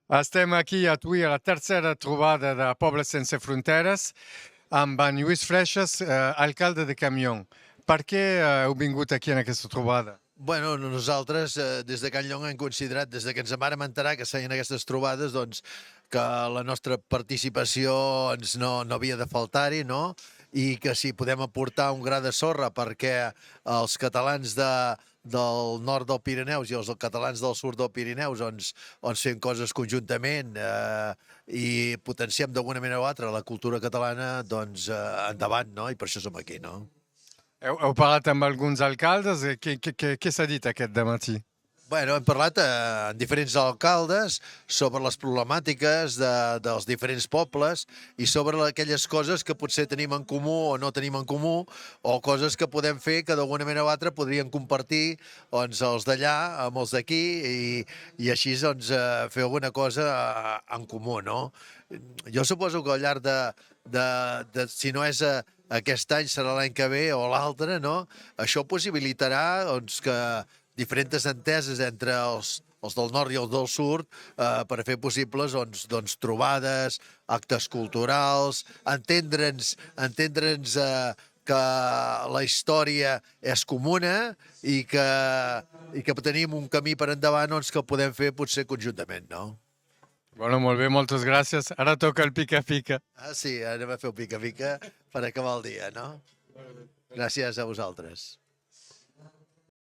Estem aquí avui a la tercera trobada de Pobles Sense Fronteres amb en Lluís Freixas, alcalde de Campllong. Per què heu vingut aquí en aquesta trobada? Bueno, nosaltres des de Can Llong hem considerat, des de que ens en vàrem enterar que es feien aquestes trobades, doncs, que la nostra participació no havia de faltar-hi, no? I que si podem aportar un gra de sorra perquè els catalans del nord del Pirineus i els catalans del sud del Pirineus doncs fem coses conjuntament i potenciem d'alguna manera o altra la cultura catalana, doncs endavant, no? I per això som aquí, no? Heu parlat amb alguns alcaldes? Què s'ha dit aquest dematí? Bueno, hem parlat amb diferents alcaldes sobre les problemàtiques dels diferents pobles i sobre aquelles coses que potser tenim en comú o no tenim en comú, o coses que podem fer que d'alguna manera o altra podrien compartir doncs, els d'allà amb els d'aquí i així doncs, fer alguna cosa en comú, no? Jo suposo que al llarg si no és aquest any serà l'any que ve o l'altre, no? Això possibilitarà doncs, que diferents enteses entre els del nord i els del sud per fer possibles trobades, actes culturals, entendre'ns que la història és comuna i que tenim un camí per endavant doncs, que el podem fer potser conjuntament, no? Bueno, molt bé, moltes gràcies. Ara toca el pica-pica. Ah, sí, anem a fer el pica-pica per acabar el dia, no? Gràcies a vosaltres.